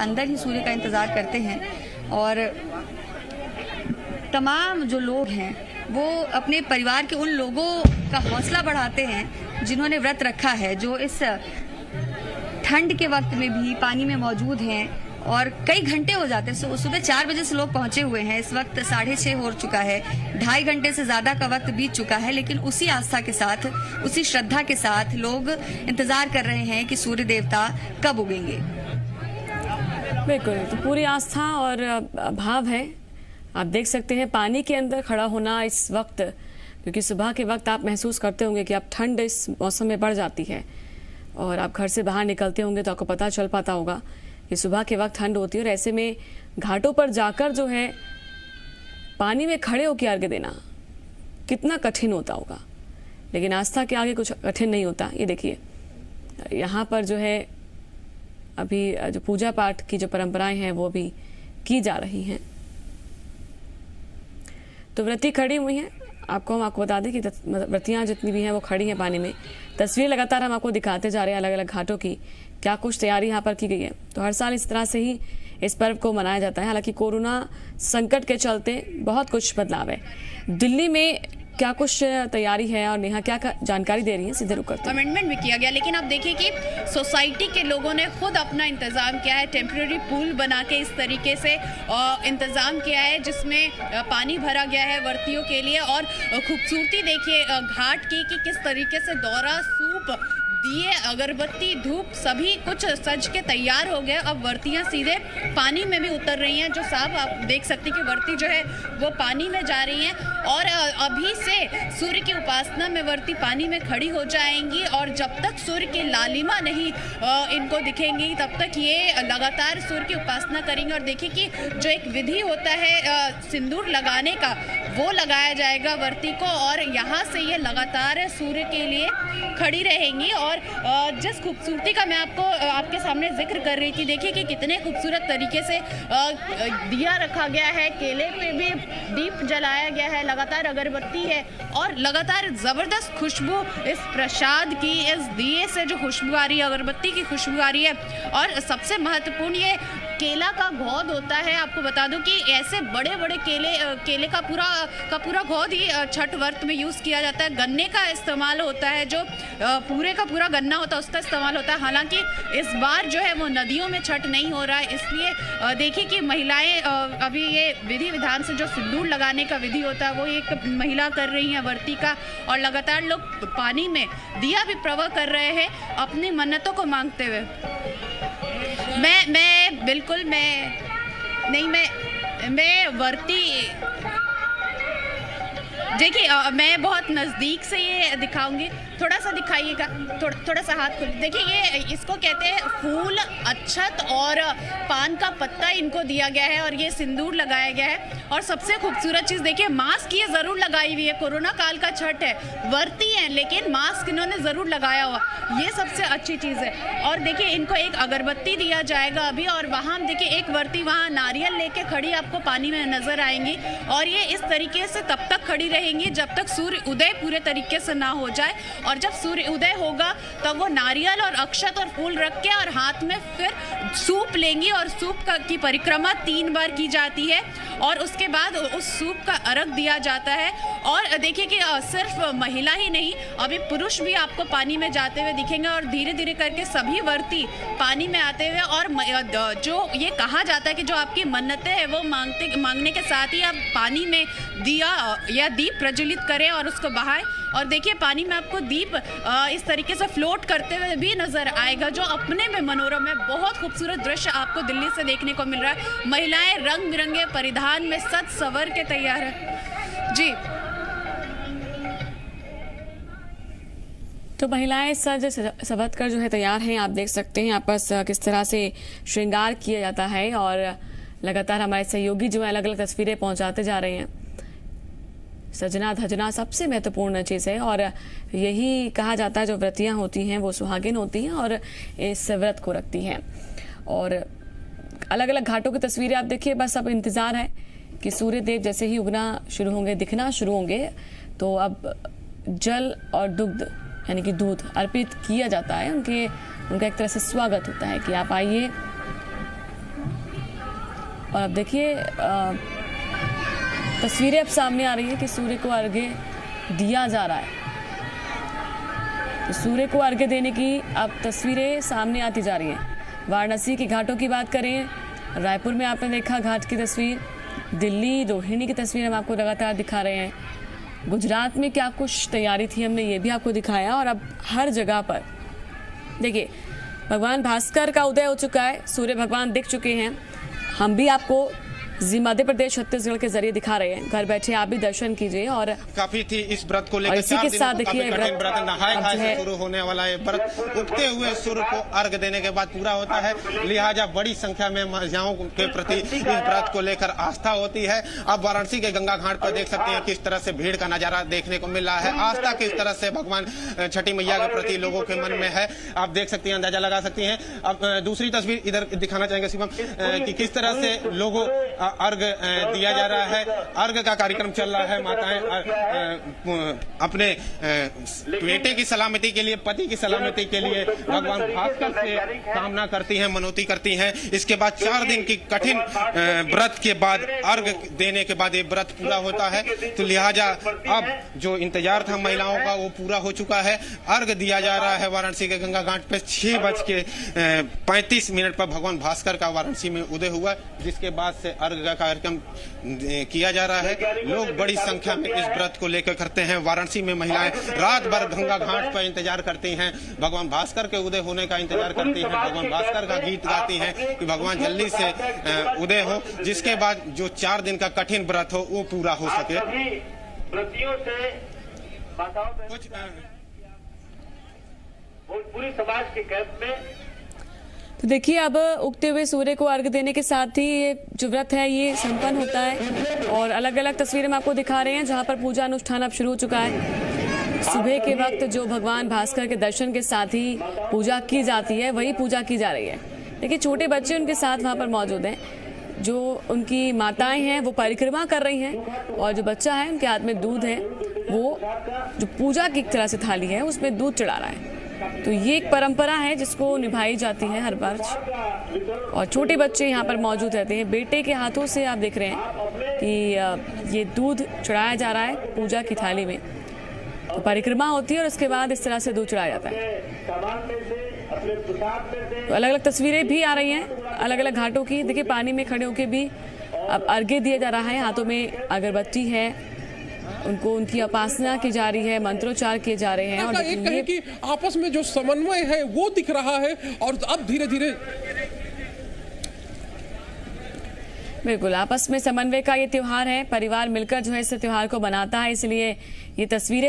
अंदर ही सूर्य का इंतज़ार करते हैं। और तमाम जो लोग हैं वो अपने परिवार के उन लोगों का हौसला बढ़ाते हैं जिन्होंने व्रत रखा है, जो इस ठंड के वक्त में भी पानी में मौजूद हैं। और कई घंटे हो जाते हैं, सुबह 4 बजे से लोग पहुंचे हुए हैं, इस वक्त 6:30 हो चुका है, 2.5 घंटे से ज़्यादा का वक्त बीत चुका है। लेकिन उसी आस्था के साथ, उसी श्रद्धा के साथ लोग इंतज़ार कर रहे हैं कि सूर्य देवता कब उगेंगे। बिल्कुल, तो पूरी आस्था और भाव है। आप देख सकते हैं पानी के अंदर खड़ा होना इस वक्त, क्योंकि सुबह के वक्त आप महसूस करते होंगे कि अब ठंड इस मौसम में बढ़ जाती है और आप घर से बाहर निकलते होंगे तो आपको पता चल पाता होगा कि सुबह के वक्त ठंड होती है। और ऐसे में घाटों पर जाकर जो है पानी में खड़े होकर अर्घ्य देना कितना कठिन होता होगा, लेकिन आस्था के आगे कुछ कठिन नहीं होता। ये देखिए यहाँ पर जो है अभी जो पूजा पाठ की जो परंपराएं हैं वो भी की जा रही हैं। तो व्रती खड़ी हुई हैं, हम आपको बता दें कि व्रतियाँ जितनी भी हैं वो खड़ी हैं पानी में। तस्वीर लगातार हम आपको दिखाते जा रहे हैं अलग अलग घाटों की, क्या कुछ तैयारी यहाँ पर की गई है। तो हर साल इस तरह से ही इस पर्व को मनाया जाता है। हालांकि कोरोना संकट के चलते बहुत कुछ बदलाव है। दिल्ली में क्या कुछ तैयारी है और नेहा क्या जानकारी दे रही है, सीधे रुक करते हैं। अमेंडमेंट भी किया गया, लेकिन आप देखिए कि सोसाइटी के लोगों ने खुद अपना इंतजाम किया है। टेम्पररी पूल बना के इस तरीके से इंतजाम किया है जिसमें पानी भरा गया है वर्तियों के लिए। और खूबसूरती देखिए घाट की कि किस तरीके से दौरा, सूप, दिए, अगरबत्ती, धूप सभी कुछ सज के तैयार हो गए। अब वर्तियां सीधे पानी में भी उतर रही हैं। जो साहब आप देख सकते हैं कि वर्ती जो है वो पानी में जा रही हैं और अभी से सूर्य की उपासना में वर्ती पानी में खड़ी हो जाएंगी। और जब तक सूर्य की लालिमा नहीं इनको दिखेंगी तब तक ये लगातार सूर्य की उपासना करेंगे। और देखिए कि जो एक विधि होता है सिंदूर लगाने का, वो लगाया जाएगा वर्ती को और यहाँ से ये लगातार सूर्य के लिए खड़ी रहेंगी। और जिस खूबसूरती का मैं आपके सामने जिक्र कर रही थी, देखिए कि कितने खूबसूरत तरीके से दिया रखा गया है, केले पे भी दीप जलाया गया है, लगातार अगरबत्ती है और लगातार ज़बरदस्त खुशबू इस प्रसाद की, इस दिए से जो खुशबू आ रही है, अगरबत्ती की खुशबू आ रही है। और सबसे महत्वपूर्ण ये केला का घौद होता है। आपको बता दूं कि ऐसे बड़े बड़े केले का पूरा घौद ही छठ व्रत में यूज़ किया जाता है। गन्ने का इस्तेमाल होता है, जो पूरे का पूरा गन्ना होता है उसका इस्तेमाल होता है। हालांकि इस बार जो है वो नदियों में छठ नहीं हो रहा है, इसलिए देखिए कि महिलाएं अभी ये विधि विधान से जो सिंदूर लगाने का विधि होता है वो एक महिला कर रही है वर्ती का। और लगातार लोग पानी में दिया भी प्रवाह कर रहे हैं अपनी मन्नतों को मांगते हुए। मैं वर्ती देखिए मैं बहुत नज़दीक से ये दिखाऊंगी, थोड़ा सा दिखाइएगा, थोड़ा सा हाथ खोल। देखिए ये इसको कहते हैं फूल, अक्षत और पान का पत्ता इनको दिया गया है और ये सिंदूर लगाया गया है। और सबसे खूबसूरत चीज़ देखिए मास्क ये ज़रूर लगाई हुई है। कोरोना काल का छठ है, वर्ती है लेकिन मास्क इन्होंने ज़रूर लगाया हुआ, ये सबसे अच्छी चीज़ है। और देखिए इनको एक अगरबत्ती दिया जाएगा अभी। और वहाँ देखिए एक वर्ती वहाँ नारियल लेके खड़ी आपको पानी में नज़र आएंगी। और ये इस तरीके से तब तक खड़ी रहेंगी जब तक सूर्य उदय पूरे तरीके से ना हो जाए। और जब सूर्य उदय होगा तब वो नारियल और अक्षत और फूल रख के और हाथ में फिर सूप लेंगी और सूप की परिक्रमा 3 बार की जाती है। और उसके बाद उस सूप का अर्घ दिया जाता है। और देखिए कि सिर्फ महिला ही नहीं, अभी पुरुष भी आपको पानी में जाते हुए दिखेंगे। और धीरे धीरे करके सभी वर्ती पानी में आते हुए, और जो ये कहा जाता है कि जो आपकी मन्नतें हैं वो मांगने के साथ ही आप पानी में दिया या दीप प्रज्वलित करें और उसको बहाएं। और देखिए पानी में आपको दीप इस तरीके से फ्लोट करते हुए भी नजर आएगा, जो अपने में मनोरम है। बहुत खूबसूरत दृश्य आपको दिल्ली से देखने को मिल रहा है। महिलाएं रंग बिरंगे परिधान में सज सवर के तैयार है जी। तो महिलाएं सज सवत कर जो है तैयार हैं। आप देख सकते हैं यहाँ पर किस तरह से श्रृंगार किया जाता है और लगातार हमारे सहयोगी जो है अलग अलग तस्वीरें पहुंचाते जा रहे हैं। सजना धजना सबसे महत्वपूर्ण चीज़ है और यही कहा जाता है जो व्रतियाँ होती हैं वो सुहागिन होती हैं और इस व्रत को रखती हैं। और अलग अलग घाटों की तस्वीरें आप देखिए, बस अब इंतज़ार है कि सूर्य देव जैसे ही उगना शुरू होंगे, दिखना शुरू होंगे, तो अब जल और दुग्ध यानी कि दूध अर्पित किया जाता है। उनका एक तरह से स्वागत होता है कि आप आइए, और अब देखिए तस्वीरें अब सामने आ रही है कि सूर्य को अर्घ्य दिया जा रहा है। तो सूर्य को अर्घ्य देने की अब तस्वीरें सामने आती जा रही हैं। वाराणसी के घाटों की बात करें, रायपुर में आपने देखा घाट की तस्वीर, दिल्ली रोहिणी की तस्वीर हम आपको लगातार दिखा रहे हैं। गुजरात में क्या कुछ तैयारी थी हमने ये भी आपको दिखाया। और अब हर जगह पर देखिए भगवान भास्कर का उदय हो चुका है, सूर्य भगवान दिख चुके हैं। हम भी आपको जी मध्य प्रदेश छत्तीसगढ़ के जरिए दिखा रहे हैं। घर बैठे आप भी दर्शन कीजिए। और काफी थी इस व्रत को लेकर, इसी के साथ देखिए व्रत नहाय खाए से शुरू होने वाला है। व्रत उगते हुए सूर्य को अर्घ देने के बाद पूरा होता है, लिहाजा बड़ी संख्या में महिलाओं के प्रति इस व्रत को लेकर आस्था होती है। अब वाराणसी के गंगा घाट पर देख सकते हैं किस तरह से भीड़ का नजारा देखने को मिल रहा है। आस्था किस तरह से भगवान छठी मैया के प्रति लोगों के मन में है, आप देख सकती हैं, अंदाजा लगा सकती हैं। अब दूसरी तस्वीर इधर दिखाना चाहेंगे शिवम कि किस तरह से लोगों अर्घ दिया जा रहा है। अर्घ का कार्यक्रम चल रहा है। माताएं अपने बेटे की सलामती के लिए, पति की सलामती के लिए भगवान भास्कर से कामना करती हैं, मनौती करती हैं। इसके बाद 4 दिन की कठिन व्रत के बाद अर्घ देने के बाद ये व्रत पूरा होता है। तो लिहाजा अब जो इंतजार था महिलाओं का वो पूरा हो चुका है। अर्घ दिया जा रहा है वाराणसी के गंगा घाट पे 6:35 पर भगवान भास्कर का वाराणसी में उदय हुआ, जिसके बाद से अर्घ का कार्यक्रम किया जा रहा है। लोग बड़ी संख्या में इस व्रत को लेकर करते हैं। वाराणसी में महिलाएं रात भर गंगा घाट पर इंतजार करती हैं, भगवान भास्कर के उदय होने का इंतजार करती हैं, भगवान भास्कर का गीत गाती हैं कि भगवान जल्दी से उदय हो, जिसके बाद जो 4 दिन का कठिन व्रत हो वो पूरा हो सके। कुछ पूरी समाज के कैंप में तो देखिए अब उगते हुए सूर्य को अर्घ्य देने के साथ ही ये जो व्रत है ये संपन्न होता है। और अलग अलग तस्वीरें हम आपको दिखा रहे हैं जहां पर पूजा अनुष्ठान अब शुरू हो चुका है। सुबह के वक्त जो भगवान भास्कर के दर्शन के साथ ही पूजा की जाती है वही पूजा की जा रही है। देखिए छोटे बच्चे उनके साथ वहां पर मौजूद हैं, जो उनकी माताएं हैं वो परिक्रमा कर रही हैं और जो बच्चा है उनके हाथ में दूध है, वो जो पूजा की तरह से थाली है उसमें दूध चढ़ा रहा है। तो ये एक परंपरा है जिसको निभाई जाती है हर बार। और छोटे बच्चे यहाँ पर मौजूद रहते हैं। बेटे के हाथों से आप देख रहे हैं कि ये दूध चढ़ाया जा रहा है पूजा की थाली में। तो परिक्रमा होती है और उसके बाद इस तरह से दूध चढ़ाया जाता है। तो अलग अलग तस्वीरें भी आ रही हैं अलग अलग घाटों की। देखिए पानी में खड़े होकर भी अब अर्घ्य दिया जा रहा है, हाथों में अगरबत्ती है, उनको उनकी उपासना की जा रही है, मंत्रोच्चार किए जा रहे हैं। और एक कहें कि आपस में जो समन्वय है वो दिख रहा है। और अब धीरे धीरे बिल्कुल आपस में समन्वय का ये त्योहार है। परिवार मिलकर जो है इस त्योहार को मनाता है, इसलिए ये तस्वीरें